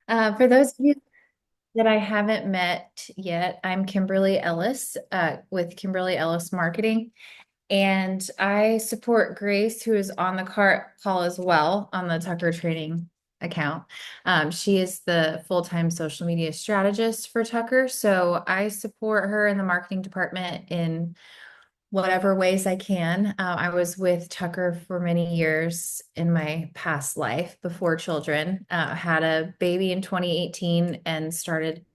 For those of you that I haven't met yet, I'm Kimberly Ellis with Kimberly Ellis Marketing, and I support Grace, who is on the call as well on the Tucker Training account. She is the full-time social media strategist for Tucker, so I support her in the marketing department in whatever ways I can. I was with Tucker for many years in my past life before children. Had a baby in 2018 and started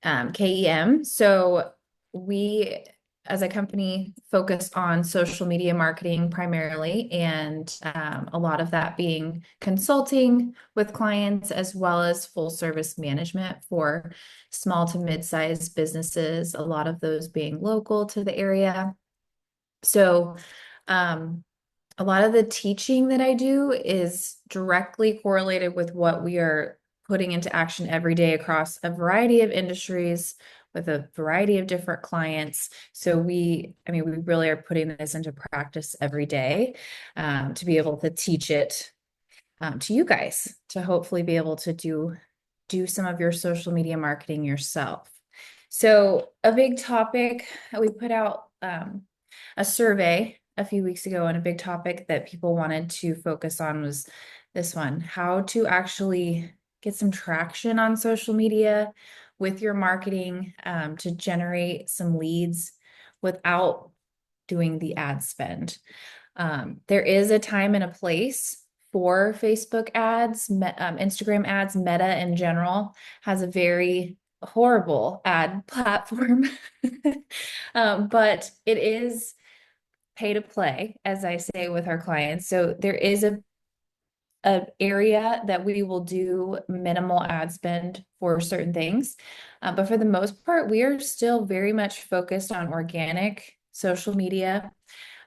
KEM. So we, as a company, focus on social media marketing primarily, and a lot of that being consulting with clients as well as full service management for small to mid-sized businesses, a lot of those being local to the area. So, um, a lot of the teaching that I do is directly correlated with what we are putting into action every day across a variety of industries with a variety of different clients. So we really are putting this into practice every day to be able to teach it to you guys to hopefully be able to do some of your social media marketing yourself. So a big topic we put out a survey a few weeks ago, and a big topic that people wanted to focus on was this one: how to actually get some traction on social media with your marketing to generate some leads without doing the ad spend. There is a time and a place for Facebook ads, Instagram ads. Meta in general has a very horrible ad platform, but it is pay to play, as I say with our clients. So there is a area that we will do minimal ad spend for certain things. But for the most part, we are still very much focused on organic social media.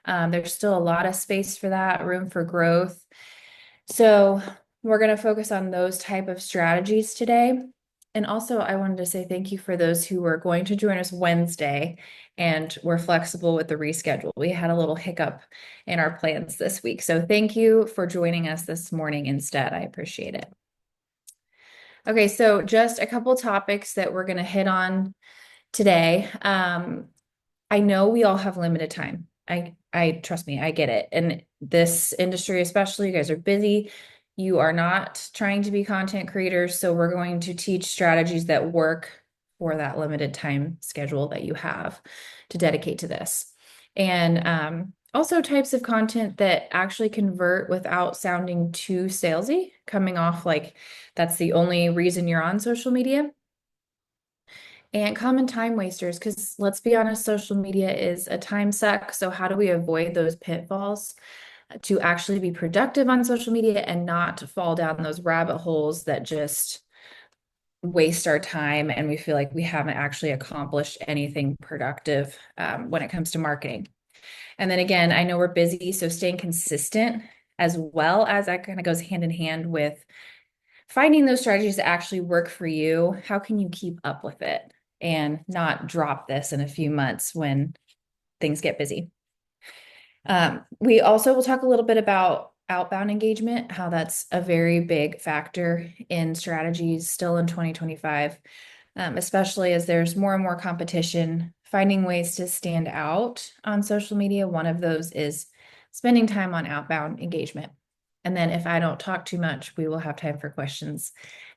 There's still a lot of space for that, room for growth. So we're going to focus on those type of strategies today. And also, I wanted to say thank you for those who were going to join us Wednesday and were flexible with the reschedule. We had a little hiccup in our plans this week. So thank you for joining us this morning instead. I appreciate it. Okay, so just a couple topics that we're going to hit on today. I know we all have limited time. I trust me, I get it. And this industry, especially, you guys are busy. You are not trying to be content creators, so we're going to teach strategies that work for that limited time schedule that you have to dedicate to this. And also types of content that actually convert without sounding too salesy, coming off like that's the only reason you're on social media. And common time wasters, because let's be honest, social media is a time suck. So how do we avoid those pitfalls to actually be productive on social media and not fall down those rabbit holes that just waste our time and we feel like we haven't actually accomplished anything productive when it comes to marketing? And then again, I know we're busy, so staying consistent as well as that kind of goes hand in hand with finding those strategies that actually work for you. How can you keep up with it and not drop this in a few months when things get busy? We also will talk a little bit about outbound engagement, how that's a very big factor in strategies still in 2025, especially as there's more and more competition, finding ways to stand out on social media. One of those is spending time on outbound engagement. And then if I don't talk too much, we will have time for questions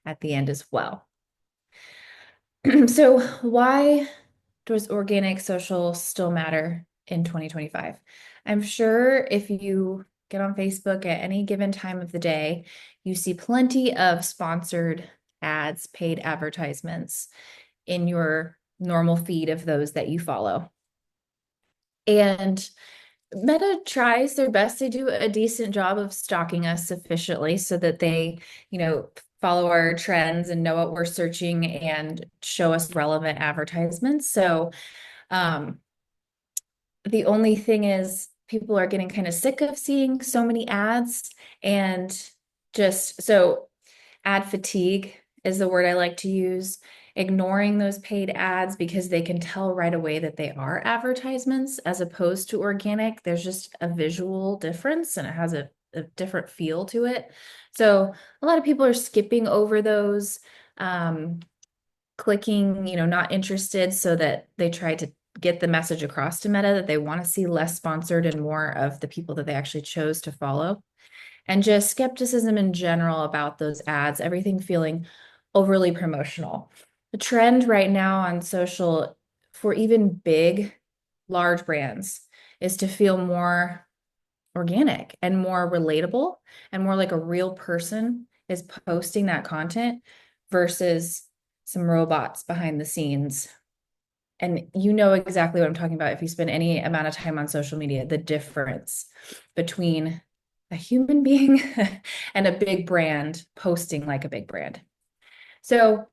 at the end as well. So why does organic social still matter in 2025? I'm sure if you get on Facebook at any given time of the day, you see plenty of sponsored ads, paid advertisements in your normal feed of those that you follow. And Meta tries their best to do a decent job of stalking us sufficiently so that they, follow our trends and know what we're searching and show us relevant advertisements. So, the only thing is people are getting kind of sick of seeing so many ads, and just so ad fatigue is the word I like to use, ignoring those paid ads because they can tell right away that they are advertisements as opposed to organic. There's just a visual difference and it has a a different feel to it. So a lot of people are skipping over those, clicking, not interested, so that they try to get the message across to Meta that they want to see less sponsored and more of the people that they actually chose to follow. And just skepticism in general about those ads, everything feeling overly promotional. The trend right now on social for even big, large brands is to feel more organic and more relatable and more like a real person is posting that content versus some robots behind the scenes. And you know exactly what I'm talking about if you spend any amount of time on social media, the difference between a human being and a big brand posting like a big brand. So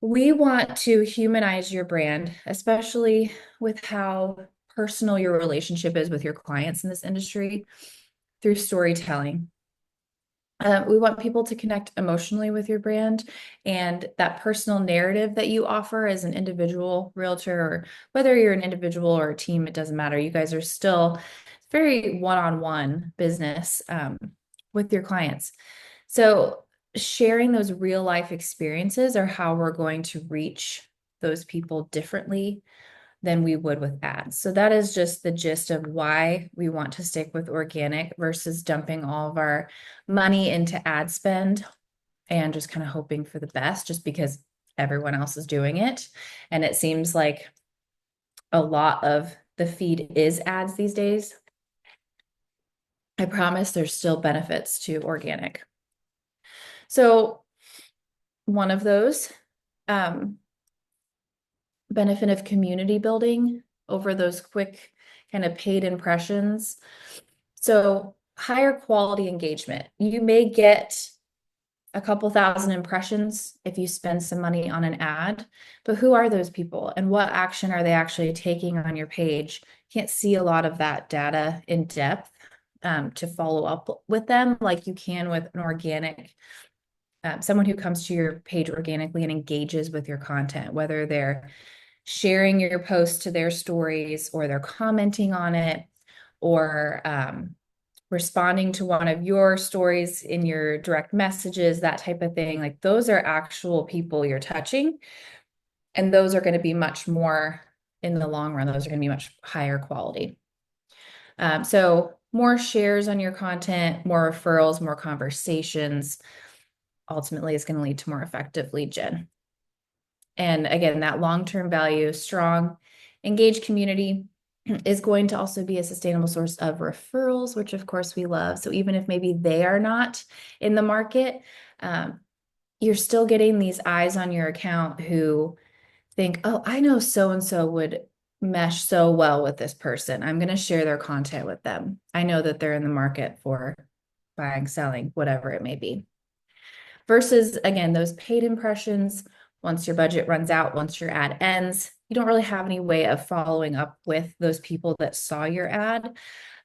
we want to humanize your brand, especially with how personal your relationship is with your clients in this industry through storytelling. We want people to connect emotionally with your brand, and that personal narrative that you offer as an individual realtor, or whether you're an individual or a team, it doesn't matter. You guys are still very one-on-one business with your clients. So sharing those real life experiences are how we're going to reach those people differently than we would with ads. So that is just the gist of why we want to stick with organic versus dumping all of our money into ad spend and just kind of hoping for the best just because everyone else is doing it. And it seems like a lot of the feed is ads these days. I promise there's still benefits to organic. So one of those, benefit of community building over those quick kind of paid impressions. So higher quality engagement. You may get a couple thousand impressions if you spend some money on an ad, but who are those people and what action are they actually taking on your page? Can't see a lot of that data in depth to follow up with them like you can with an organic, someone who comes to your page organically and engages with your content, whether they're sharing your post to their stories or they're commenting on it or responding to one of your stories in your direct messages, that type of thing. Like those are actual people you're touching. And those are going to be much more in the long run, those are going to be much higher quality. So more shares on your content, more referrals, more conversations, ultimately is going to lead to more effective lead gen. And again, that long-term value, strong, engaged community is going to also be a sustainable source of referrals, which of course we love. So even if maybe they are not in the market, you're still getting these eyes on your account who think, oh, I know so-and-so would mesh so well with this person. I'm going to share their content with them. I know that they're in the market for buying, selling, whatever it may be. Versus, again, those paid impressions, once your budget runs out, once your ad ends, you don't really have any way of following up with those people that saw your ad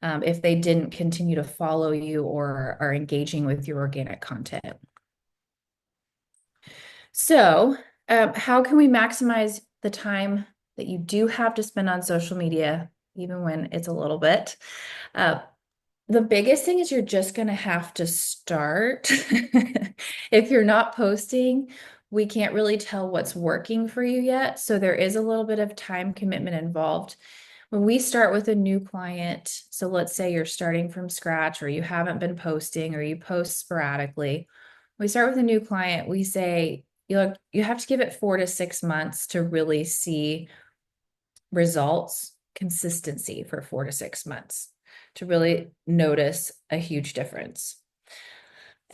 if they didn't continue to follow you or are engaging with your organic content. So, how can we maximize the time that you do have to spend on social media, even when it's a little bit? The biggest thing is you're just going to have to start. If you're not posting, we can't really tell what's working for you yet. So there is a little bit of time commitment involved. When we start with a new client, so let's say you're starting from scratch or you haven't been posting or you post sporadically, we start with a new client, we say, you have to give it 4 to 6 months to really see results, consistency for 4 to 6 months to really notice a huge difference.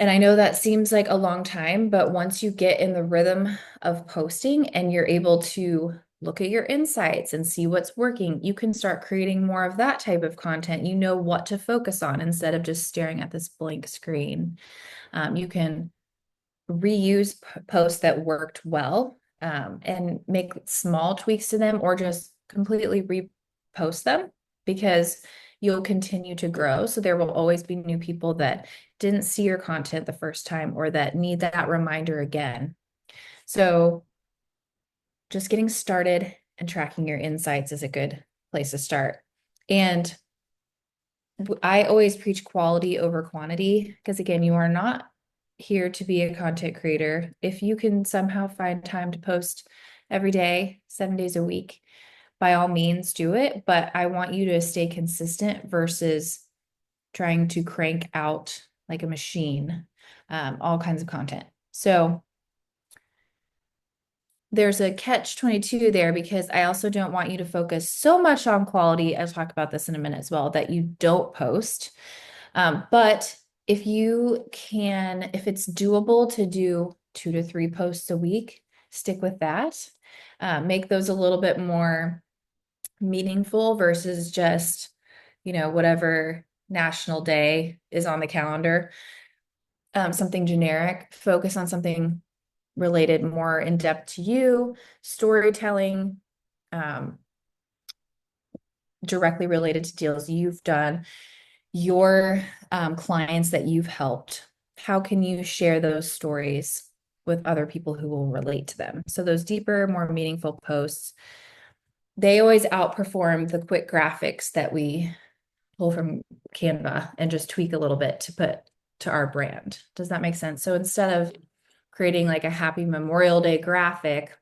And I know that seems like a long time, but once you get in the rhythm of posting and you're able to look at your insights and see what's working, you can start creating more of that type of content. You know what to focus on instead of just staring at this blank screen. You can reuse posts that worked well and make small tweaks to them or just completely repost them because you'll continue to grow. So there will always be new people that didn't see your content the first time or that need that reminder again. So just getting started and tracking your insights is a good place to start. And I always preach quality over quantity because, again, you are not here to be a content creator. If you can somehow find time to post every day, 7 days a week, by all means do it. But I want you to stay consistent versus trying to crank out like a machine, all kinds of content. So there's a catch 22 there because I also don't want you to focus so much on quality. I'll talk about this in a minute as well, that you don't post. But if you can, if it's doable to do 2 to 3 posts a week, stick with that. Make those a little bit more meaningful versus just, whatever national day is on the calendar. Something generic. Focus on something related more in depth to you, storytelling, um, directly related to deals you've done, your clients that you've helped. How can you share those stories with other people who will relate to them? So those deeper, more meaningful posts, they always outperform the quick graphics that we pull from Canva and just tweak a little bit to put to our brand. Does that make sense? So instead of creating like a happy Memorial Day graphic,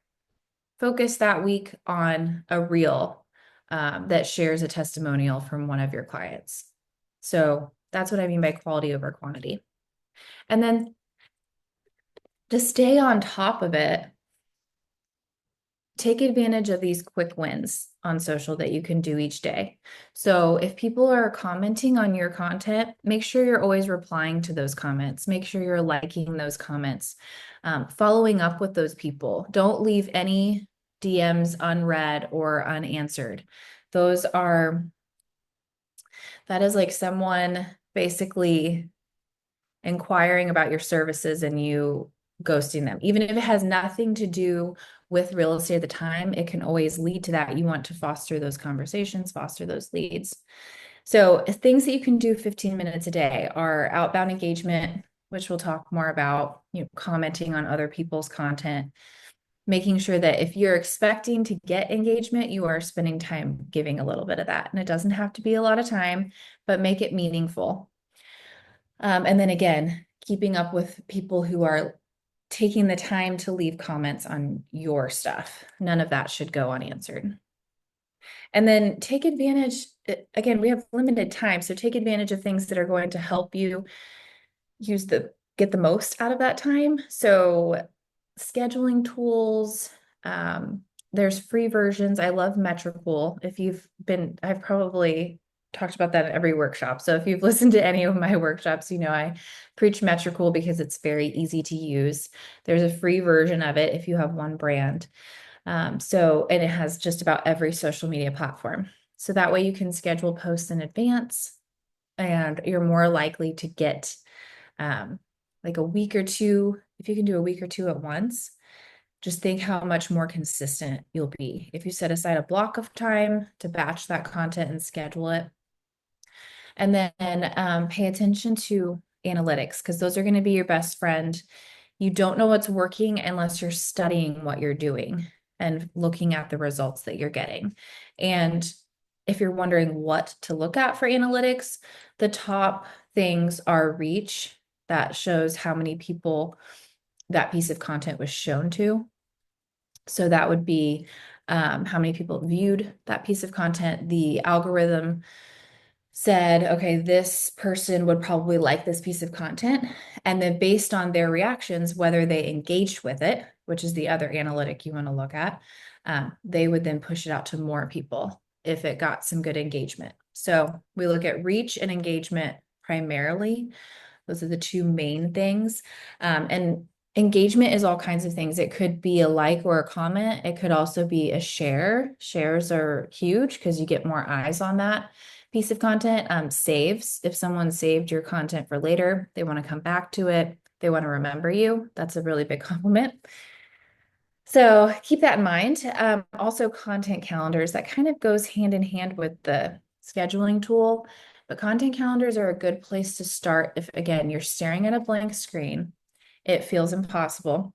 focus that week on a reel that shares a testimonial from one of your clients. So that's what I mean by quality over quantity. And then to stay on top of it, take advantage of these quick wins on social that you can do each day. So if people are commenting on your content, make sure you're always replying to those comments. Make sure you're liking those comments, following up with those people. Don't leave any DMs unread or unanswered. That is like someone basically inquiring about your services and you ghosting them. Even if it has nothing to do with real estate at the time, it can always lead to that. You want to foster those conversations, foster those leads. So things that you can do 15 minutes a day are outbound engagement, which we'll talk more about, commenting on other people's content, making sure that if you're expecting to get engagement, you are spending time giving a little bit of that. And it doesn't have to be a lot of time, but make it meaningful. And then again, keeping up with people who are taking the time to leave comments on your stuff. None of that should go unanswered. And then take advantage, again, we have limited time, so take advantage of things that are going to help you get the most out of that time. So scheduling tools, there's free versions. I love Metricool. I've probably talked about that at every workshop. So if you've listened to any of my workshops, I preach Metricool because it's very easy to use. There's a free version of it if you have one brand. And it has just about every social media platform. So that way you can schedule posts in advance and you're more likely to get like a week or two. If you can do a week or two at once, just think how much more consistent you'll be. If you set aside a block of time to batch that content and schedule it. And then pay attention to analytics because those are going to be your best friend. You don't know what's working unless you're studying what you're doing and looking at the results that you're getting. And if you're wondering what to look at for analytics, the top things are reach. That shows how many people that piece of content was shown to. So that would be how many people viewed that piece of content. The algorithm said, okay, this person would probably like this piece of content. And then based on their reactions, whether they engaged with it, which is the other analytic you want to look at, they would then push it out to more people if it got some good engagement. So we look at reach and engagement primarily. Those are the two main things. And engagement is all kinds of things. It could be a like or a comment. It could also be a share. Shares are huge because you get more eyes on that piece of content. Saves, if someone saved your content for later, they want to come back to it, they want to remember you. That's a really big compliment. So keep that in mind. Also content calendars, that kind of goes hand in hand with the scheduling tool, but content calendars are a good place to start if, again, you're staring at a blank screen, it feels impossible.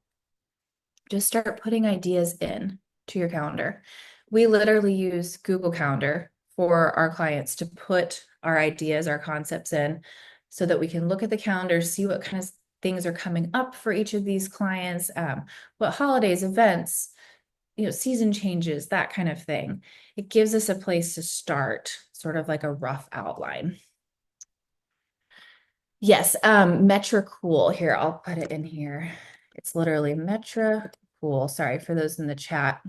Just start putting ideas in to your calendar. We literally use Google Calendar for our clients to put our ideas, our concepts in so that we can look at the calendar, see what kind of things are coming up for each of these clients, what holidays, events, season changes, that kind of thing. It gives us a place to start, sort of like a rough outline. Yes, Metra Cool. Here, I'll put it in here. It's literally Metra Cool. Sorry for those in the chat.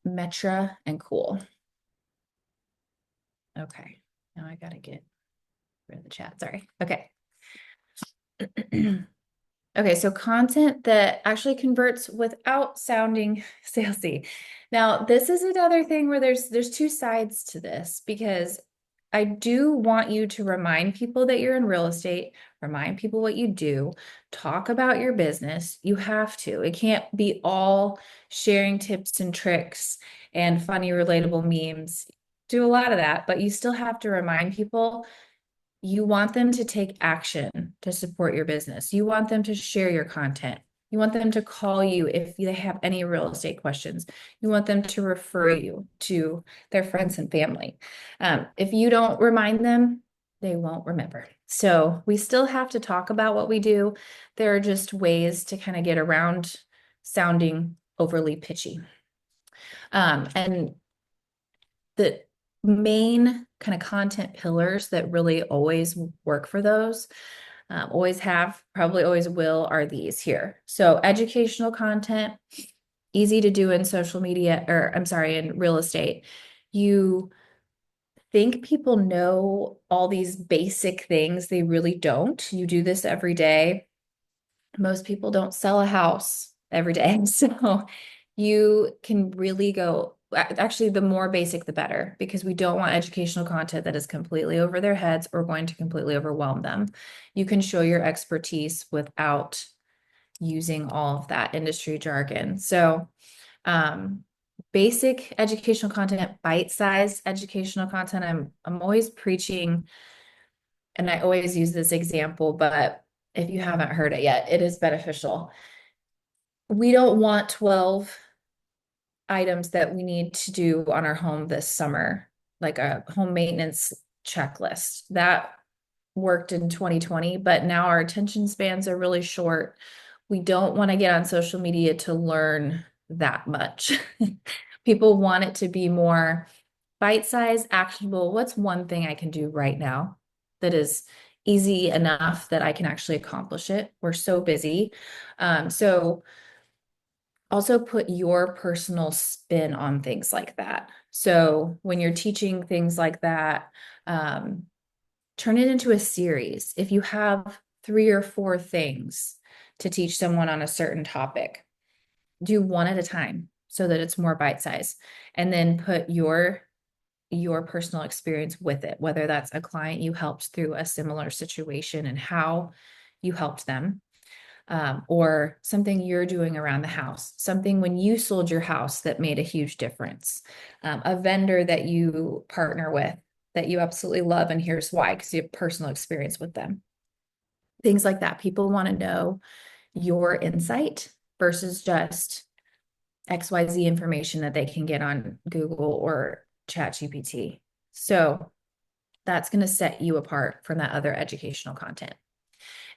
Metra and Cool. Okay, now I gotta get rid of the chat. Sorry. Okay. Okay, so content that actually converts without sounding salesy. Now, this is another thing where there's two sides to this because I do want you to remind people that you're in real estate, remind people what you do, talk about your business. You have to. It can't be all sharing tips and tricks and funny, relatable memes. Do a lot of that, but you still have to remind people you want them to take action to support your business. You want them to share your content. You want them to call you if they have any real estate questions. You want them to refer you to their friends and family. If you don't remind them, they won't remember. So we still have to talk about what we do. There are just ways to kind of get around sounding overly pitchy. And the main kind of content pillars that really always work for those, always have, probably always will, are these here. So educational content, easy to do in social media, or I'm sorry, in real estate. You think people know all these basic things. They really don't. You do this every day. Most people don't sell a house every day. So you can really go, actually, the more basic, the better, because we don't want educational content that is completely over their heads or going to completely overwhelm them. You can show your expertise without using all of that industry jargon. So, basic educational content, bite-sized educational content. I'm always preaching, and I always use this example, but if you haven't heard it yet, it is beneficial. We don't want 12 items that we need to do on our home this summer, like a home maintenance checklist. That worked in 2020, but now our attention spans are really short. We don't want to get on social media to learn that much. People want it to be more bite-sized, actionable. What's one thing I can do right now that is easy enough that I can actually accomplish it? We're so busy. So also put your personal spin on things like that. So when you're teaching things like that, turn it into a series. If you have 3 or 4 things to teach someone on a certain topic, do one at a time so that it's more bite-sized, and then put your personal experience with it, whether that's a client you helped through a similar situation and how you helped them, or something you're doing around the house, something when you sold your house that made a huge difference, a vendor that you partner with that you absolutely love, and here's why, because you have personal experience with them. Things like that. People want to know your insight versus just XYZ information that they can get on Google or ChatGPT. So that's going to set you apart from that other educational content.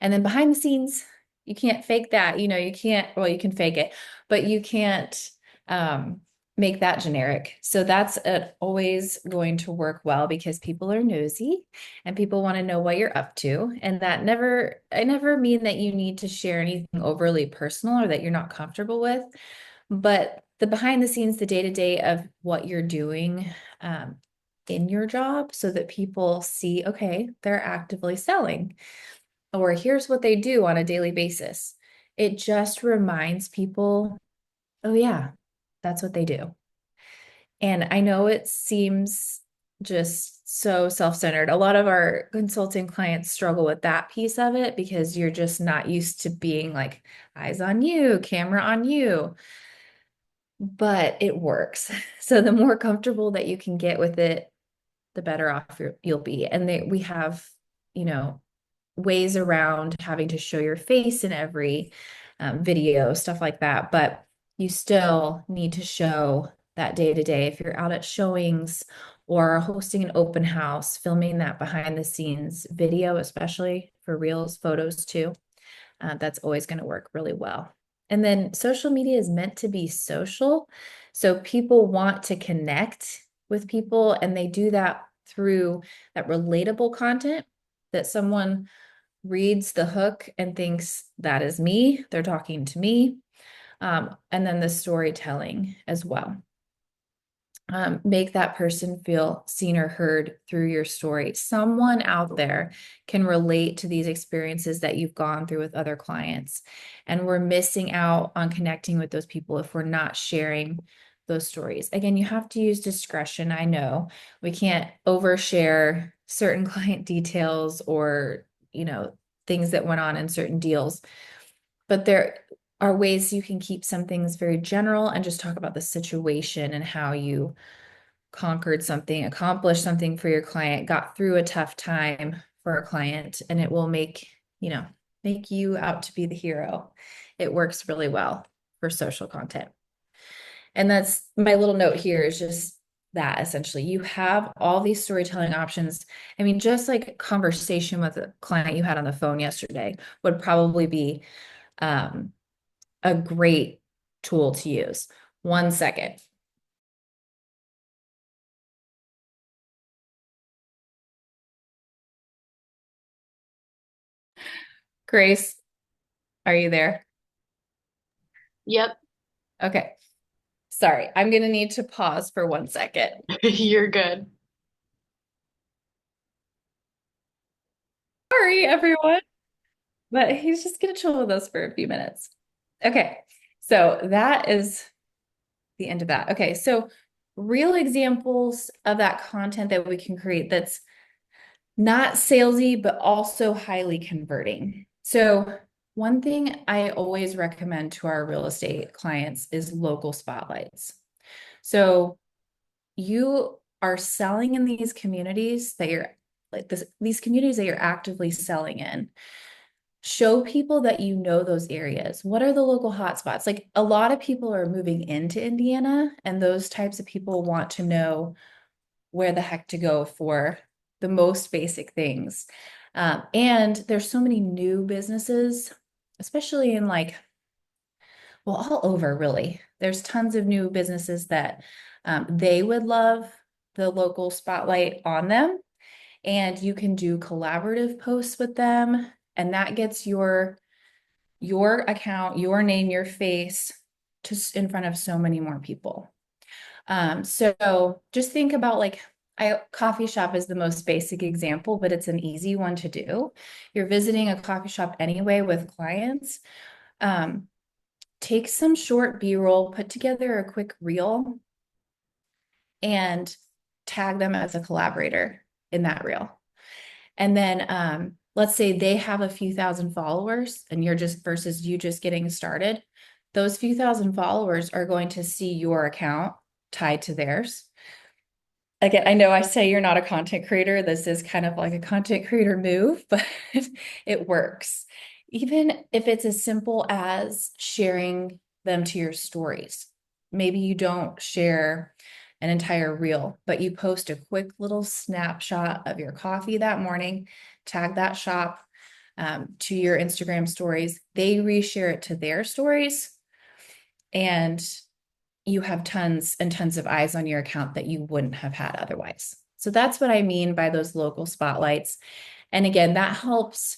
And then behind the scenes, you can't fake that. You can't, well, you can fake it, but you can't make that generic. So that's always going to work well because people are nosy and people want to know what you're up to. And I never mean that you need to share anything overly personal or that you're not comfortable with, but the behind the scenes, the day-to-day of what you're doing in your job so that people see, okay, they're actively selling, or here's what they do on a daily basis. It just reminds people, oh yeah, that's what they do. And I know it seems just so self-centered. A lot of our consulting clients struggle with that piece of it because you're just not used to being like eyes on you, camera on you. But it works. So the more comfortable that you can get with it, the better off you'll be. And we have, ways around having to show your face in every video, stuff like that. But you still need to show that day to day. If you're out at showings or hosting an open house, filming that behind the scenes video, especially for reels, photos too, that's always going to work really well. And then social media is meant to be social. So people want to connect with people, and they do that through that relatable content that someone reads the hook and thinks that is me, they're talking to me. And then the storytelling as well. Make that person feel seen or heard through your story. Someone out there can relate to these experiences that you've gone through with other clients. And we're missing out on connecting with those people if we're not sharing those stories. Again, you have to use discretion. I know we can't overshare certain client details or, things that went on in certain deals, but there are ways you can keep some things very general and just talk about the situation and how you conquered something, accomplished something for your client, got through a tough time for a client, and it will make you out to be the hero. It works really well for social content. And that's my little note here is just that essentially you have all these storytelling options. I mean, just like a conversation with a client you had on the phone yesterday would probably be a great tool to use. 1 second. Grace, are you there? Yep, Okay. Sorry, I'm going to need to pause for 1 second. you're good. Sorry, everyone, but he's just going to chill with us for a few minutes. Okay. So that is the end of that. Okay. So real examples of that content that we can create that's not salesy, but also highly converting. So one thing I always recommend to our real estate clients is local spotlights. So you are selling in these communities that you're these communities that you're actively selling in. Show people that you know those areas. What are the local hotspots? Like a lot of people are moving into Indiana, and those types of people want to know where the heck to go for the most basic things. And there's so many new businesses, especially in well, all over really. There's tons of new businesses that they would love the local spotlight on them. And you can do collaborative posts with them. And that gets your account, your name, your face to in front of so many more people. So just think about coffee shop is the most basic example, but it's an easy one to do. You're visiting a coffee shop anyway with clients. Um, Take some short B-roll, put together a quick reel, and tag them as a collaborator in that reel. And then let's say they have a few thousand followers and you're just versus you just getting started. Those few thousand followers are going to see your account tied to theirs. Again, I know I say you're not a content creator. This is kind of like a content creator move, but it works. Even if it's as simple as sharing them to your stories. Maybe you don't share an entire reel, but you post a quick little snapshot of your coffee that morning, tag that shop to your Instagram stories. They reshare it to their stories, and you have tons and tons of eyes on your account that you wouldn't have had otherwise. So that's what I mean by those local spotlights. And again, that helps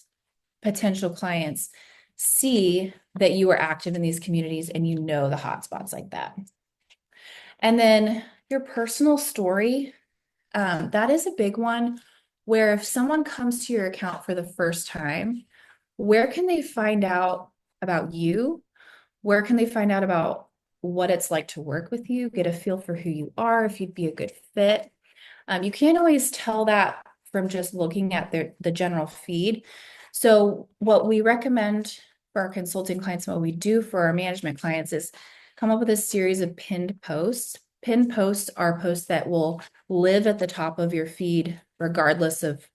potential clients see that you are active in these communities and you know the hotspots like that. And then your personal story, that is a big one where if someone comes to your account for the first time, where can they find out about you? Where can they find out about what it's like to work with you, get a feel for who you are, if you'd be a good fit? You can't always tell that from just looking at the general feed. So what we recommend for our consulting clients, and what we do for our management clients is come up with a series of pinned posts. Pinned posts are posts that will live at the top of your feed regardless of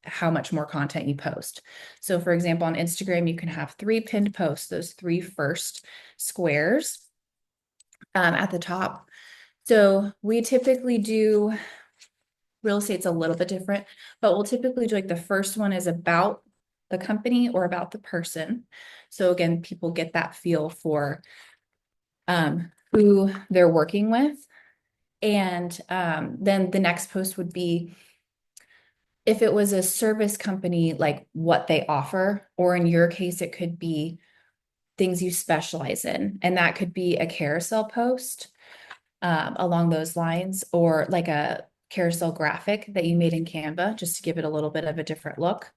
how much more content you post. So for example, on Instagram, you can have 3 pinned posts, those 3 first squares at the top. So we typically do real estate's a little bit different, but we'll typically do like the first one is about the company or about the person. So again, people get that feel for who they're working with. And then the next post would be if it was a service company, like what they offer, or in your case, it could be things you specialize in. And that could be a carousel post along those lines, or like a carousel graphic that you made in Canva, just to give it a little bit of a different look.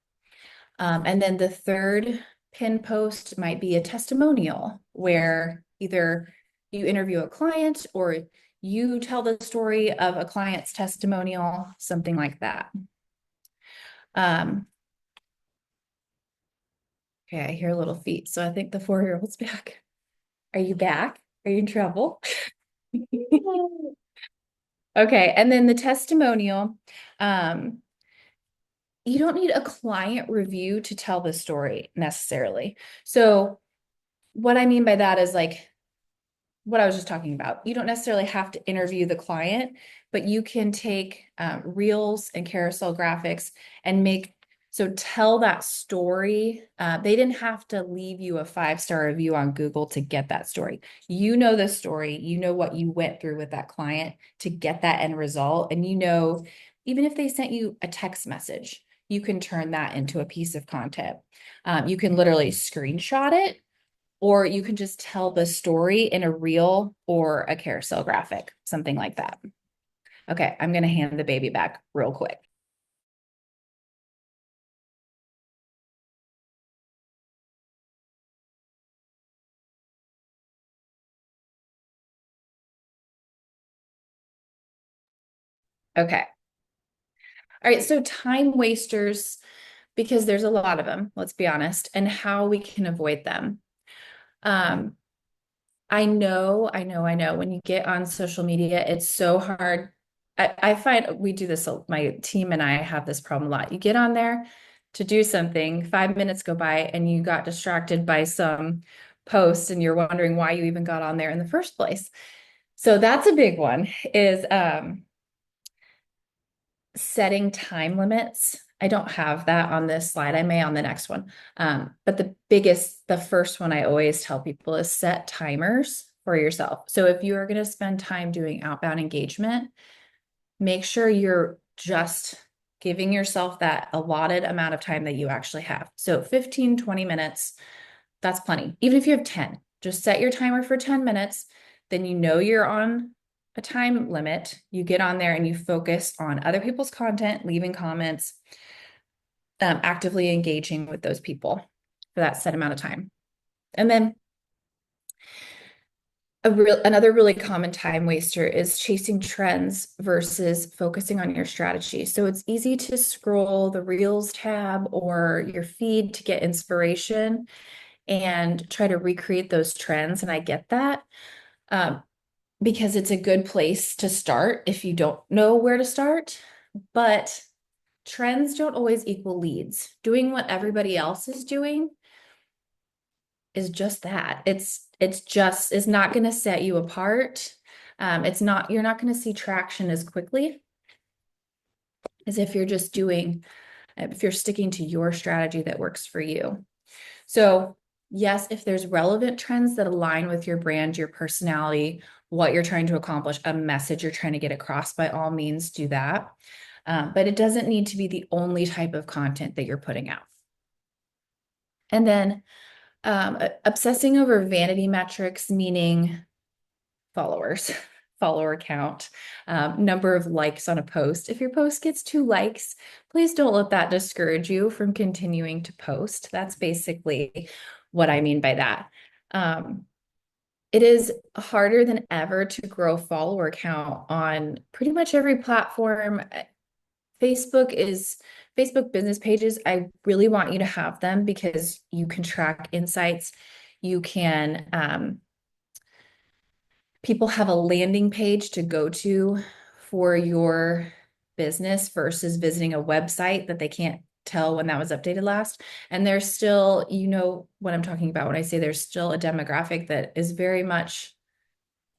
And then the third pin post might be a testimonial where either you interview a client or you tell the story of a client's testimonial, something like that. Um, okay, I hear little feet. So I think the 4-year-old's back. Are you back? Are you in trouble? Okay, and then the testimonial. You don't need a client review to tell the story necessarily. So what I mean by that is like what I was just talking about. You don't necessarily have to interview the client, but you can take reels and carousel graphics and tell that story. They didn't have to leave you a 5-star review on Google to get that story. You know the story, you know what you went through with that client to get that end result. And even if they sent you a text message, you can turn that into a piece of content. You can literally screenshot it, or you can just tell the story in a reel or a carousel graphic, something like that. Okay, I'm going to hand the baby back real quick. Okay. All right, so time wasters, because there's a lot of them, let's be honest, and how we can avoid them. Um, I know. When you get on social media, it's so hard. I find we do this, my team and I have this problem a lot. You get on there to do something, 5 minutes go by, and you got distracted by some post, and you're wondering why you even got on there in the first place. So that's a big one, is setting time limits. I don't have that on this slide. I may on the next one. But the first one I always tell people is set timers for yourself. So if you are going to spend time doing outbound engagement, make sure you're just giving yourself that allotted amount of time that you actually have. So 15, 20 minutes, that's plenty. Even if you have 10, just set your timer for 10 minutes. Then you know you're on a time limit. You get on there and you focus on other people's content, leaving comments, actively engaging with those people for that set amount of time. And then another really common time waster is chasing trends versus focusing on your strategy. So it's easy to scroll the Reels tab or your feed to get inspiration and try to recreate those trends. And I get that because it's a good place to start if you don't know where to start. But trends don't always equal leads. Doing what everybody else is doing is just that. It's not going to set you apart. You're not going to see traction as quickly as if if you're sticking to your strategy that works for you. So yes, if there's relevant trends that align with your brand, your personality, what you're trying to accomplish, a message you're trying to get across, by all means, do that. But it doesn't need to be the only type of content that you're putting out. And then obsessing over vanity metrics, meaning followers, follower count, number of likes on a post. If your post gets 2 likes, please don't let that discourage you from continuing to post. That's basically what I mean by that. It is harder than ever to grow follower count on pretty much every platform. Facebook business pages. I really want you to have them because you can track insights. You can, people have a landing page to go to for your business versus visiting a website that they can't tell when that was updated last. And there's still, you know what I'm talking about when I say there's still a demographic that is very much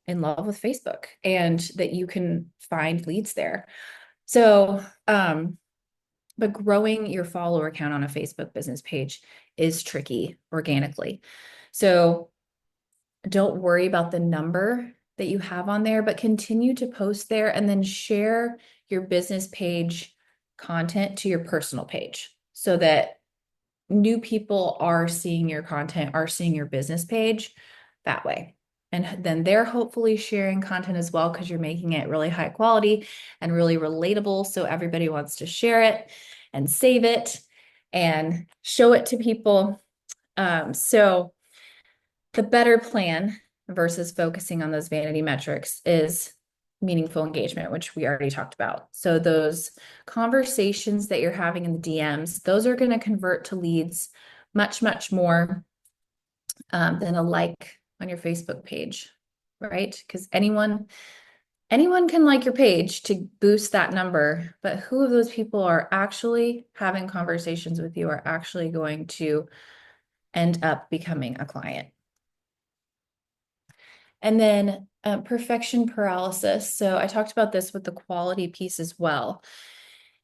in love with Facebook and that you can find leads there. So, but growing your follower count on a Facebook business page is tricky organically. So don't worry about the number that you have on there, but continue to post there and then share your business page content to your personal page so that new people are seeing your content, are seeing your business page that way. And then they're hopefully sharing content as well because you're making it really high quality and really relatable. So everybody wants to share it and save it and show it to people. So the better plan versus focusing on those vanity metrics is meaningful engagement, which we already talked about. So those conversations that you're having in the DMs, those are going to convert to leads much, much more than a like on your Facebook page, right? Because anyone can like your page to boost that number, but who of those people are actually having conversations with you are actually going to end up becoming a client? And then perfection paralysis. So I talked about this with the quality piece as well.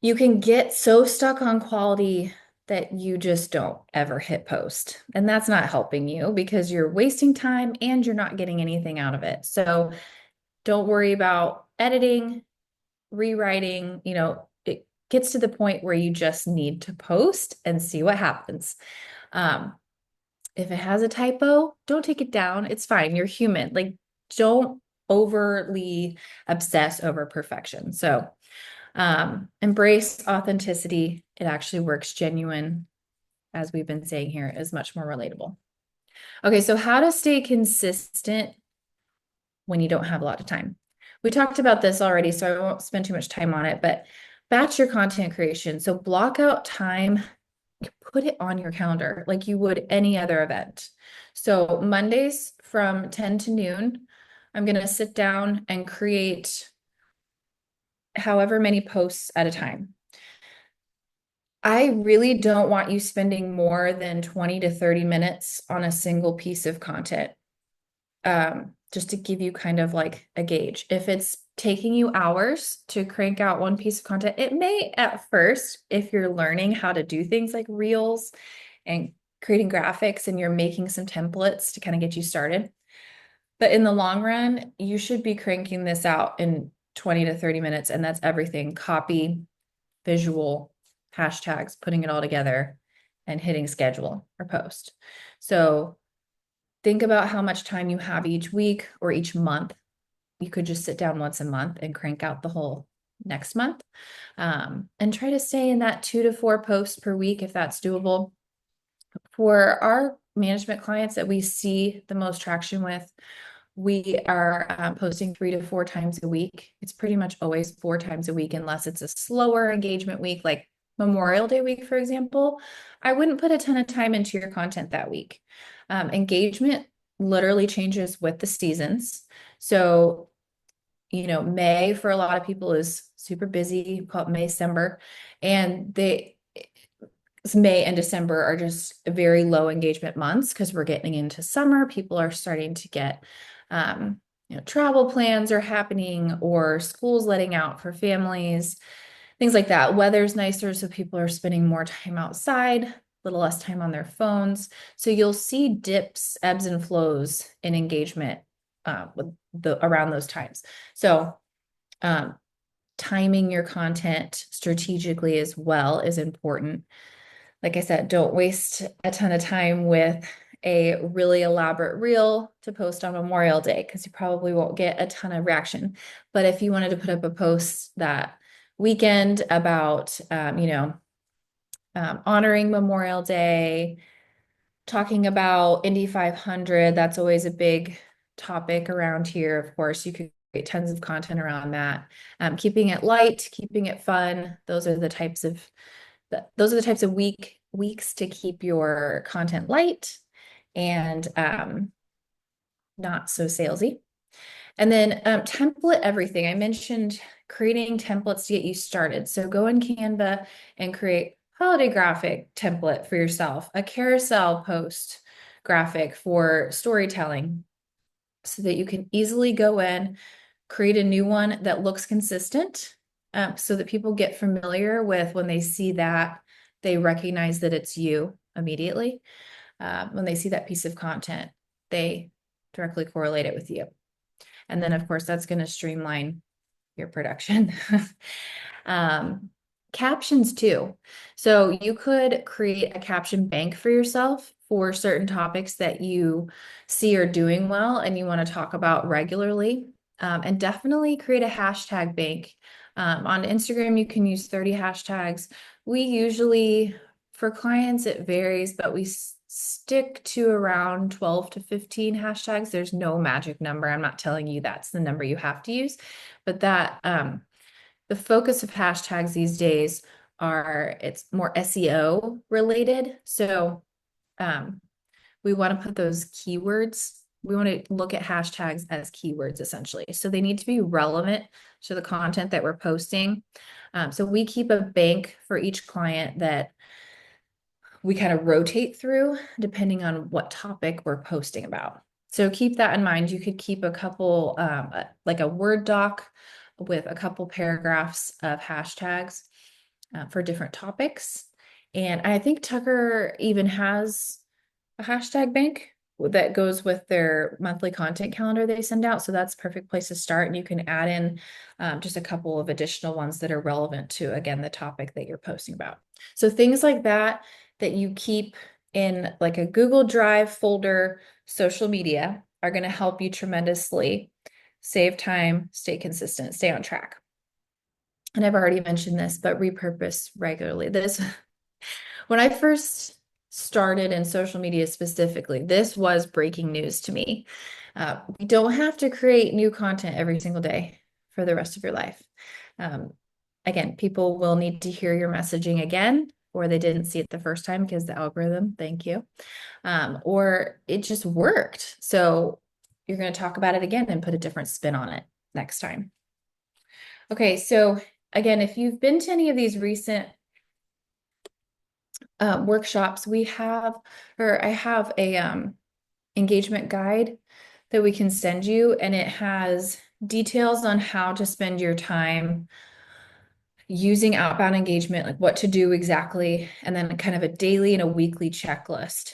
You can get so stuck on quality that you just don't ever hit post. And that's not helping you because you're wasting time and you're not getting anything out of it. So don't worry about editing, rewriting, it gets to the point where you just need to post and see what happens. Um, if it has a typo, don't take it down. It's fine. You're human. Like, don't overly obsess over perfection. So, embrace authenticity. It actually works. Genuine, as we've been saying here, is much more relatable. Okay, so how to stay consistent when you don't have a lot of time. We talked about this already, so I won't spend too much time on it, but batch your content creation. So block out time, put it on your calendar like you would any other event. So Mondays from 10 to noon, I'm going to sit down and create however many posts at a time. I really don't want you spending more than 20 to 30 minutes on a single piece of content. Just to give you kind of like a gauge. If it's taking you hours to crank out one piece of content, it may at first, if you're learning how to do things like reels and creating graphics and you're making some templates to kind of get you started. But in the long run, you should be cranking this out in 20 to 30 minutes. And that's everything: copy, visual, hashtags, putting it all together, and hitting schedule or post. So think about how much time you have each week or each month. You could just sit down once a month and crank out the whole next month, and try to stay in that 2 to 4 posts per week if that's doable. For our management clients that we see the most traction with, we are posting 3 to 4 times a week. It's pretty much always 4 times a week, unless it's a slower engagement week, like Memorial Day week, for example. I wouldn't put a ton of time into your content that week. Engagement literally changes with the seasons. So, May for a lot of people is super busy, we call it May, December, and May and December are just very low engagement months because we're getting into summer. People are starting to get, travel plans are happening or school's letting out for families, things like that. Weather's nicer, so people are spending more time outside, a little less time on their phones. So you'll see dips, ebbs and flows in engagement around those times. So timing your content strategically as well is important. Like I said, don't waste a ton of time with a really elaborate reel to post on Memorial Day because you probably won't get a ton of reaction. But if you wanted to put up a post that weekend about, honoring Memorial Day, talking about Indy 500, that's always a big topic around here. Of course, you could create tons of content around that. Keeping it light, keeping it fun. Those are the types of weeks to keep your content light and not so salesy. And then template everything. I mentioned creating templates to get you started. So go in Canva and create holiday graphic template for yourself, a carousel post graphic for storytelling, so that you can easily go in, create a new one that looks consistent, so that people get familiar with when they see that, they recognize that it's you immediately. When they see that piece of content, they directly correlate it with you. And then, of course, that's going to streamline your production. Um, Captions too. So you could create a caption bank for yourself for certain topics that you see are doing well and you want to talk about regularly. And definitely create a hashtag bank. On Instagram, you can use 30 hashtags. We usually, for clients, it varies, but we stick to around 12 to 15 hashtags. There's no magic number. I'm not telling you that's the number you have to use, but that the focus of hashtags these days are it's more SEO related. So um, we want to put those keywords. We want to look at hashtags as keywords essentially. So they need to be relevant to the content that we're posting. So we keep a bank for each client that we kind of rotate through depending on what topic we're posting about. So keep that in mind. You could keep a couple, like a Word doc with a couple paragraphs of hashtags for different topics. And I think Tucker even has a hashtag bank that goes with their monthly content calendar they send out. So that's a perfect place to start. And you can add in just a couple of additional ones that are relevant to, again, the topic that you're posting about. So things like that, that you keep in like a Google Drive folder, social media are going to help you tremendously save time, stay consistent, stay on track. And I've already mentioned this, but repurpose regularly. This when I first started in social media specifically, this was breaking news to me. We don't have to create new content every single day for the rest of your life. Um, Again, people will need to hear your messaging again, or they didn't see it the first time because the algorithm, thank you, or it just worked. So you're going to talk about it again and put a different spin on it next time. Okay, so again, if you've been to any of these recent workshops, we have, or I have a engagement guide that we can send you, and it has details on how to spend your time using outbound engagement, like what to do exactly, and then kind of a daily and a weekly checklist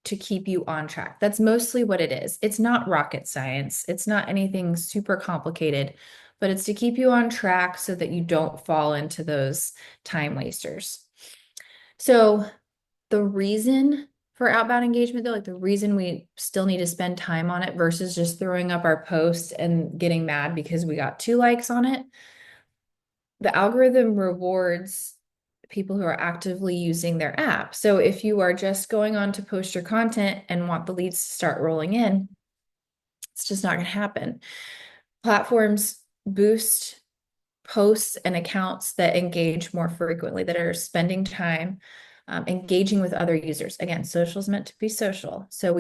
to keep you on track. That's mostly what it is. It's not rocket science. It's not anything super complicated, but it's to keep you on track so that you don't fall into those time wasters. So the reason for outbound engagement, though, like the reason we still need to spend time on it versus just throwing up our post and getting mad because we got 2 likes on it, the algorithm rewards people who are actively using their app. So if you are just going on to post your content and want the leads to start rolling in, it's just not going to happen. Platforms boost posts and accounts that engage more frequently, that are spending time engaging with other users. Again, social is meant to be social. So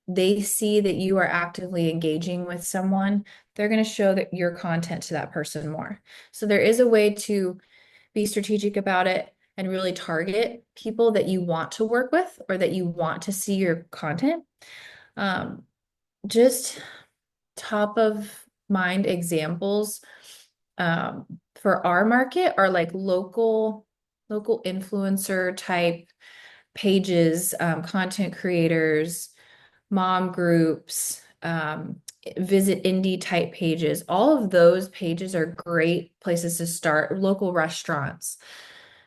they see that you are actively engaging with someone, they're going to show that your content to that person more. So there is a way to be strategic about it and really target people that you want to work with or that you want to see your content. Just top of mind examples for our market are like local influencer type pages, content creators, mom groups, visit indie type pages. All of those pages are great places to start. Local restaurants,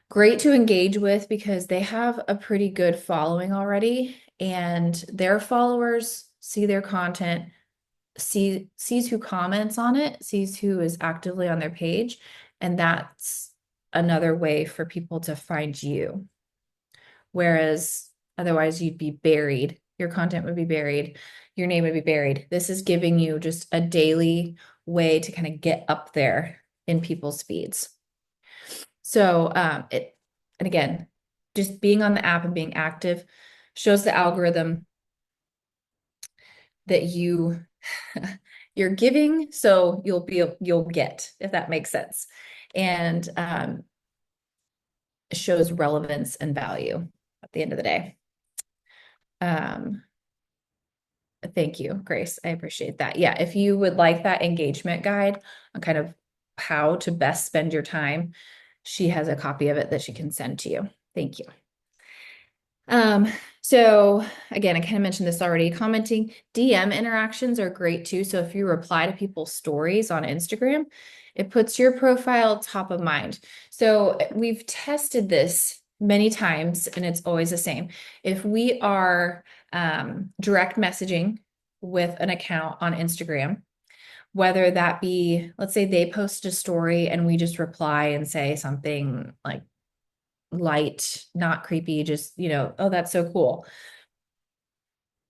great to engage with because they have a pretty good following already, and their followers see their content, sees who comments on it, sees who is actively on their page, and that's another way for people to find you. Whereas otherwise you'd be buried. Your content would be buried. Your name would be buried. This is giving you just a daily way to kind of get up there in people's feeds. So and again, just being on the app and being active shows the algorithm that you're giving, so you'll get, if that makes sense. And shows relevance and value at the end of the day. Thank you, Grace. I appreciate that. Yeah, if you would like that engagement guide on kind of how to best spend your time, she has a copy of it that she can send to you. Thank you. Um, so again, I kind of mentioned this already. Commenting DM interactions are great too. So if you reply to people's stories on Instagram, it puts your profile top of mind. So we've tested this many times and it's always the same. If we are direct messaging with an account on Instagram, whether that be, let's say they post a story and we just reply and say something like light, not creepy, just, oh, that's so cool.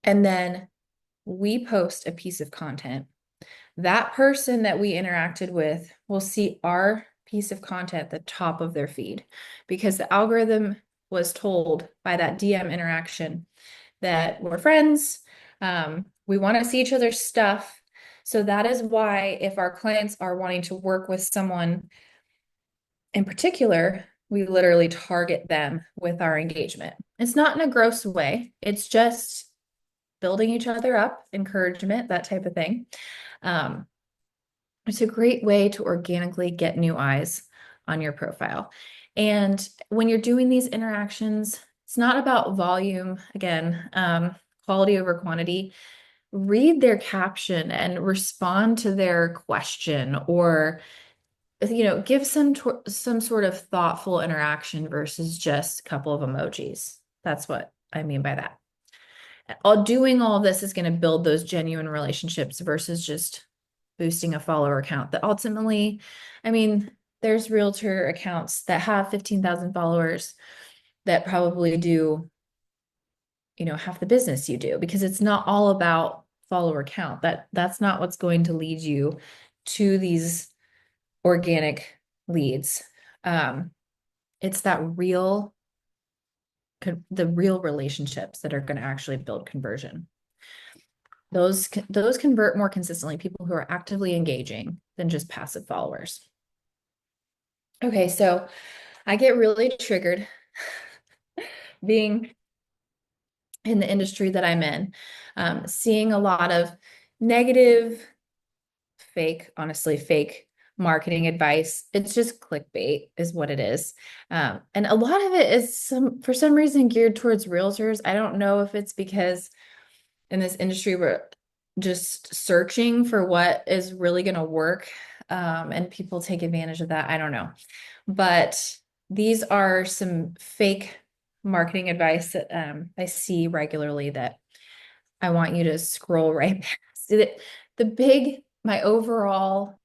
And then we post a piece of content. That person that we interacted with will see our piece of content at the top of their feed because the algorithm was told by that DM interaction that we're friends. We want to see each other's stuff. So that is why if our clients are wanting to work with someone in particular, we literally target them with our engagement. It's not in a gross way. It's just building each other up, encouragement, that type of thing. Um, it's a great way to organically get new eyes on your profile. And when you're doing these interactions, it's not about volume, again, quality over quantity. Read their caption and respond to their question or give some sort of thoughtful interaction versus just a couple of emojis. That's what I mean by that. Doing all of this is going to build those genuine relationships versus just boosting a follower count that ultimately, I mean, there's realtor accounts that have 15,000 followers that probably do, half the business you do because it's not all about follower count. That's not what's going to lead you to these organic leads. Um, it's the real relationships that are going to actually build conversion. Those convert more consistently, people who are actively engaging than just passive followers. Okay, so I get really triggered being in the industry that I'm in, seeing a lot of negative, honestly, fake marketing advice. It's just clickbait, is what it is. And a lot of it is for some reason geared towards realtors. I don't know if it's because in this industry we're just searching for what is really going to work, and people take advantage of that. I don't know. But these are some fake marketing advice that I see regularly that I want you to scroll right past. My overall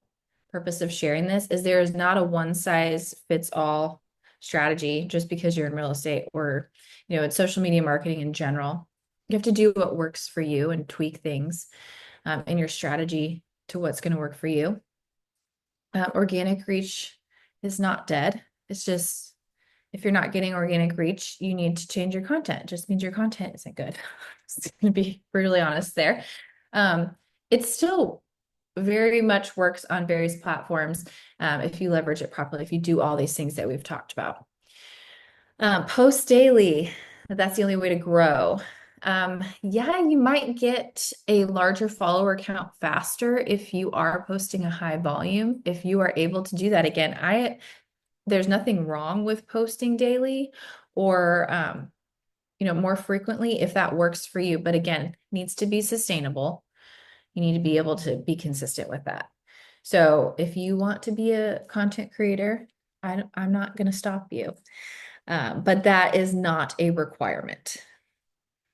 purpose of sharing this is there is not a one size fits all strategy just because you're in real estate or, in social media marketing in general. You have to do what works for you and tweak things in your strategy to what's going to work for you. Organic reach is not dead. It's just if you're not getting organic reach, you need to change your content. It just means your content isn't good. Just going to be brutally honest there. It still very much works on various platforms if you leverage it properly, if you do all these things that we've talked about. Post daily, that's the only way to grow. Yeah, you might get a larger follower count faster if you are posting a high volume. If you are able to do that again, there's nothing wrong with posting daily or more frequently if that works for you. But again, needs to be sustainable. You need to be able to be consistent with that. So if you want to be a content creator, I'm not going to stop you. But that is not a requirement.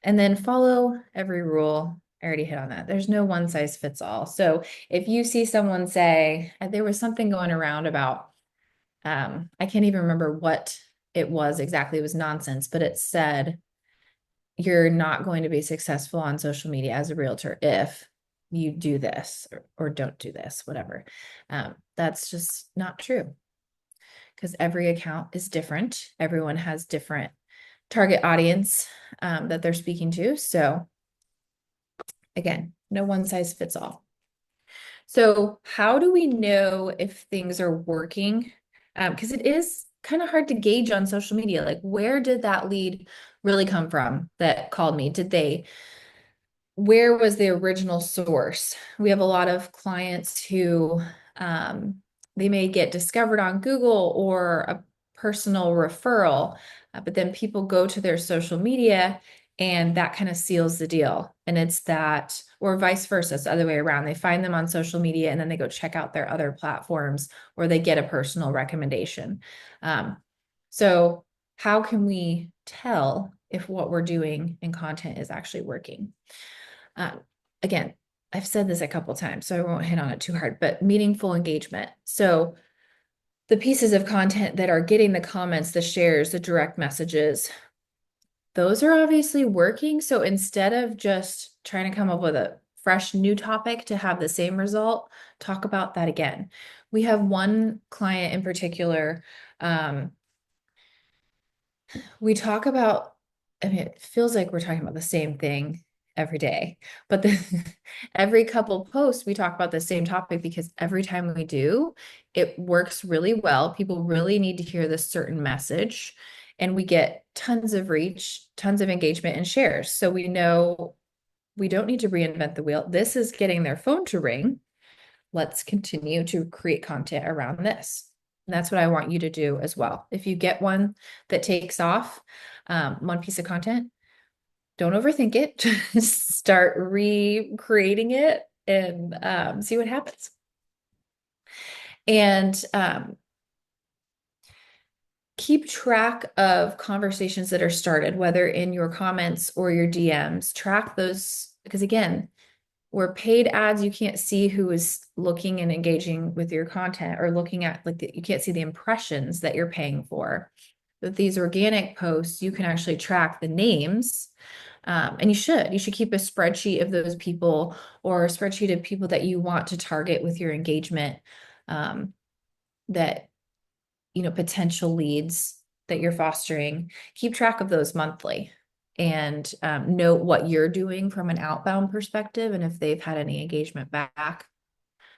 And then follow every rule. I already hit on that. There's no one size fits all. So if you see someone say, there was something going around about, I can't even remember what it was exactly. It was nonsense, but it said, you're not going to be successful on social media as a realtor if you do this or don't do this, whatever. That's just not true because every account is different. Everyone has different target audience that they're speaking to. So again, no one size fits all. So how do we know if things are working? Because it is kind of hard to gauge on social media. Like, where did that lead really come from that called me? where was the original source? We have a lot of clients who um, they may get discovered on Google or a personal referral, but then people go to their social media and that kind of seals the deal. And it's that, or vice versa, it's the other way around. They find them on social media and then they go check out their other platforms or they get a personal recommendation. Um, so, how can we tell if what we're doing in content is actually working? Um, Again, I've said this a couple times, so I won't hit on it too hard, but meaningful engagement. So the pieces of content that are getting the comments, the shares, the direct messages, those are obviously working. So instead of just trying to come up with a fresh new topic to have the same result, talk about that again. We have one client in particular. We talk about, I mean, it feels like we're talking about the same thing every day, but every couple posts, we talk about the same topic because every time we do, it works really well. People really need to hear this certain message, and we get tons of reach, tons of engagement and shares. So we know we don't need to reinvent the wheel. This is getting their phone to ring. Let's continue to create content around this. And that's what I want you to do as well. If you get one that takes off, one piece of content, don't overthink it. Just start recreating it and see what happens. And keep track of conversations that are started, whether in your comments or your DMs. Track those because, again, where paid ads, you can't see who is looking and engaging with your content or looking at you can't see the impressions that you're paying for. With these organic posts, you can actually track the names. And you should keep a spreadsheet of those people or a spreadsheet of people that you want to target with your engagement, that, potential leads that you're fostering. Keep track of those monthly and note what you're doing from an outbound perspective and if they've had any engagement back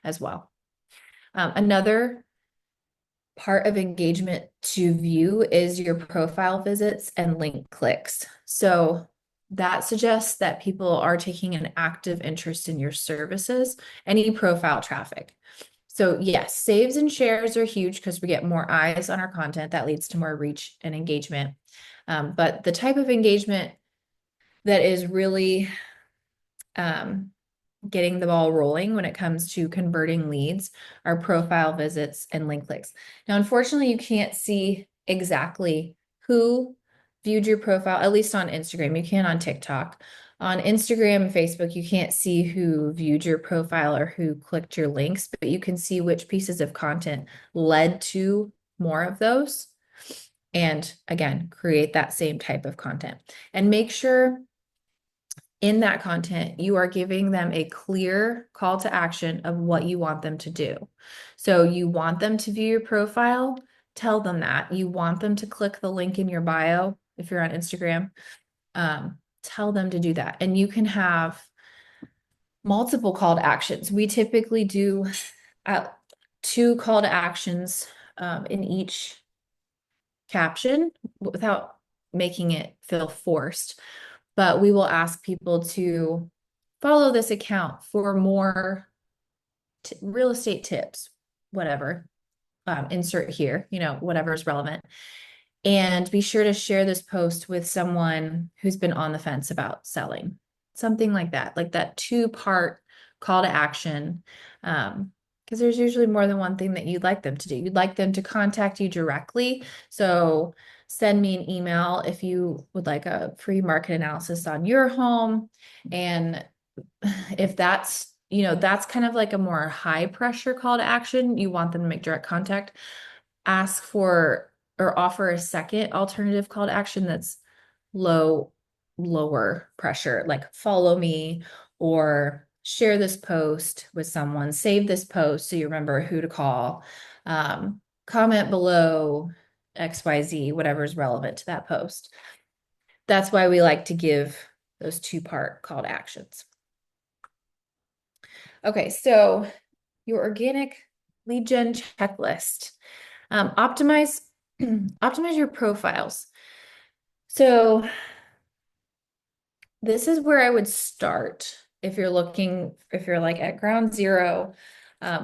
as well. Another part of engagement to view is your profile visits and link clicks. So that suggests that people are taking an active interest in your services, any profile traffic. So yes, saves and shares are huge because we get more eyes on our content. That leads to more reach and engagement. But the type of engagement that is really um, getting the ball rolling when it comes to converting leads are profile visits and link clicks. Now, unfortunately, you can't see exactly who viewed your profile, at least on Instagram. You can on TikTok. On Instagram and Facebook, you can't see who viewed your profile or who clicked your links, but you can see which pieces of content led to more of those. And again, create that same type of content and make sure in that content, you are giving them a clear call to action of what you want them to do. So you want them to view your profile, tell them that. You want them to click the link in your bio if you're on Instagram, tell them to do that. And you can have multiple call to actions. We typically do uh, 2 call to actions in each caption without making it feel forced. But we will ask people to follow this account for more real estate tips, whatever. Insert here, whatever is relevant. And be sure to share this post with someone who's been on the fence about selling. Something like that 2-part call to action. Because there's usually more than one thing that you'd like them to do. You'd like them to contact you directly. So send me an email if you would like a free market analysis on your home. And if that's kind of like a more high pressure call to action, you want them to make direct contact, ask for or offer a second alternative call to action that's lower pressure, like follow me or share this post with someone, save this post so you remember who to call, comment below XYZ, whatever is relevant to that post. That's why we like to give those 2-part call to actions. Okay, so your organic lead gen checklist. Optimize optimize your profiles. So this is where I would start if you're like at ground zero,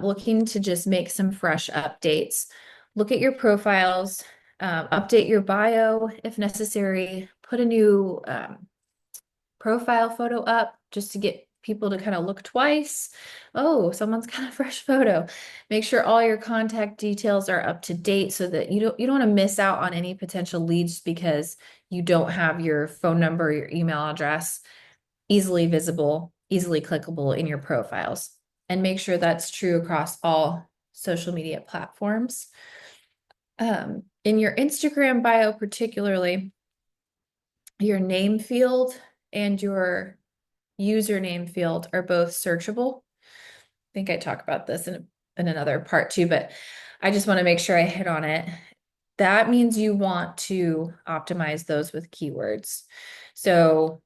looking to just make some fresh updates. Look at your profiles, update your bio if necessary, put a new profile photo up just to get people to kind of look twice. Oh, someone's got a fresh photo. Make sure all your contact details are up to date so that you don't want to miss out on any potential leads because you don't have your phone number, your email address easily visible, easily clickable in your profiles. And make sure that's true across all social media platforms. In your Instagram bio, particularly, your name field and your username field are both searchable. I think I talk about this in another part too, but I just want to make sure I hit on it. That means you want to optimize those with keywords. So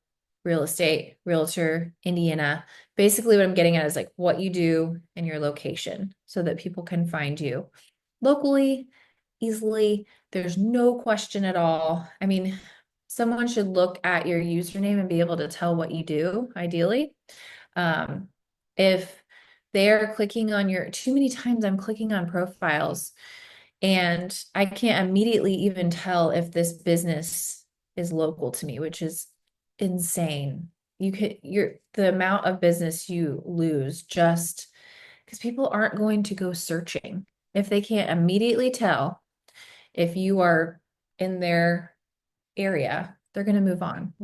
real estate, realtor, Indiana. Basically what I'm getting at is like what you do and your location so that people can find you locally, easily. There's no question at all. I mean, someone should look at your username and be able to tell what you do, ideally. If they're clicking on too many times I'm clicking on profiles and I can't immediately even tell if this business is local to me, which is insane. The amount of business you lose just because people aren't going to go searching if they can't immediately tell if you are in their area, they're going to move on.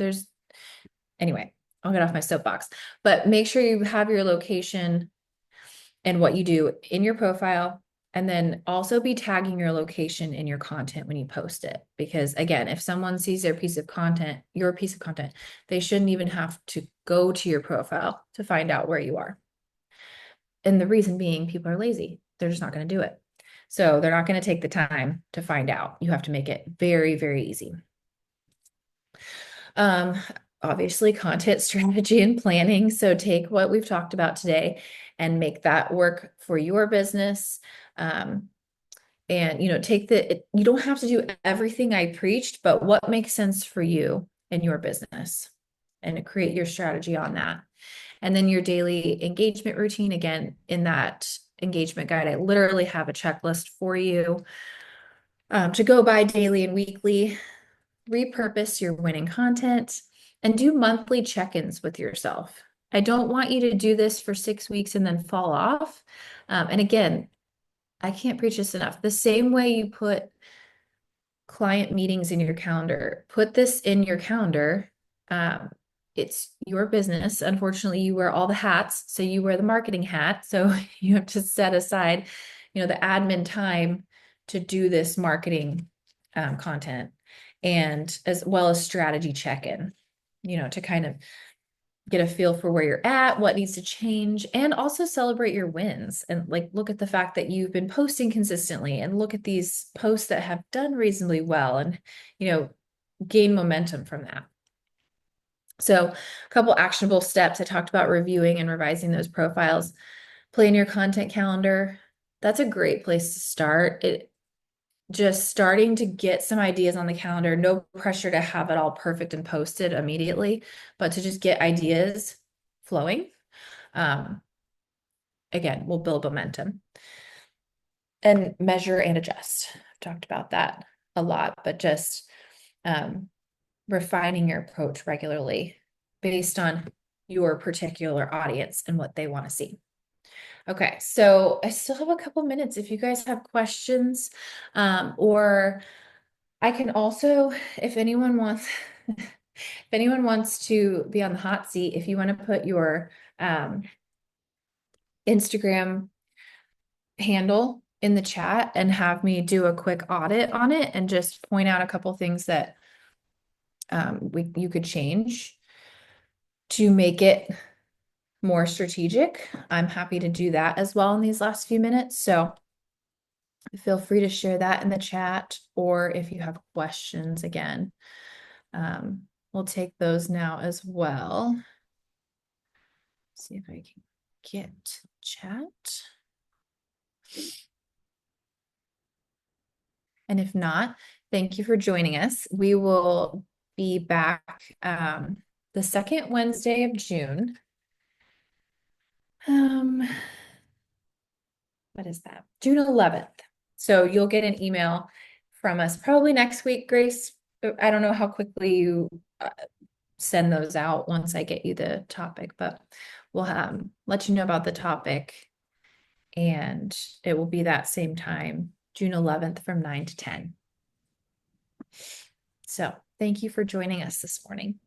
Anyway, I'll get off my soapbox, but make sure you have your location and what you do in your profile. And then also be tagging your location in your content when you post it. Because again, if someone sees your piece of content, they shouldn't even have to go to your profile to find out where you are. And the reason being, people are lazy. They're just not going to do it. So they're not going to take the time to find out. You have to make it very, very easy. Um, Obviously, content strategy and planning. So take what we've talked about today and make that work for your business. And you don't have to do everything I preached, but what makes sense for you and your business and create your strategy on that. And then your daily engagement routine. Again, in that engagement guide, I literally have a checklist for you to go by daily and weekly. Repurpose your winning content and do monthly check-ins with yourself. I don't want you to do this for 6 weeks and then fall off. And again, I can't preach this enough. The same way you put client meetings in your calendar, put this in your calendar. It's your business. Unfortunately, you wear all the hats. So you wear the marketing hat. So you have to set aside, the admin time to do this marketing content and as well as strategy check-in, to kind of get a feel for where you're at, what needs to change, and also celebrate your wins. And like look at the fact that you've been posting consistently and look at these posts that have done reasonably well and, gain momentum from that. So, a couple actionable steps. I talked about reviewing and revising those profiles. Plan your content calendar. That's a great place to start. It just starting to get some ideas on the calendar. No pressure to have it all perfect and posted immediately, but to just get ideas flowing. Um, Again, we'll build momentum and measure and adjust. I've talked about that a lot, but just um, refining your approach regularly based on your particular audience and what they want to see. Okay, so I still have a couple minutes if you guys have questions, or I can also, if anyone wants, if anyone wants to be on the hot seat, if you want to put your Instagram handle in the chat and have me do a quick audit on it and just point out a couple things that you could change to make it more strategic. I'm happy to do that as well in these last few minutes. So feel free to share that in the chat, or if you have questions again, we'll take those now as well. See if I can get chat. And if not, thank you for joining us. We will be back the second Wednesday of June. Um, what is that? June 11th. So you'll get an email from us probably next week, Grace. I don't know how quickly you send those out once I get you the topic, but we'll let you know about the topic, and it will be that same time, June 11th from 9 to 10. So thank you for joining us this morning.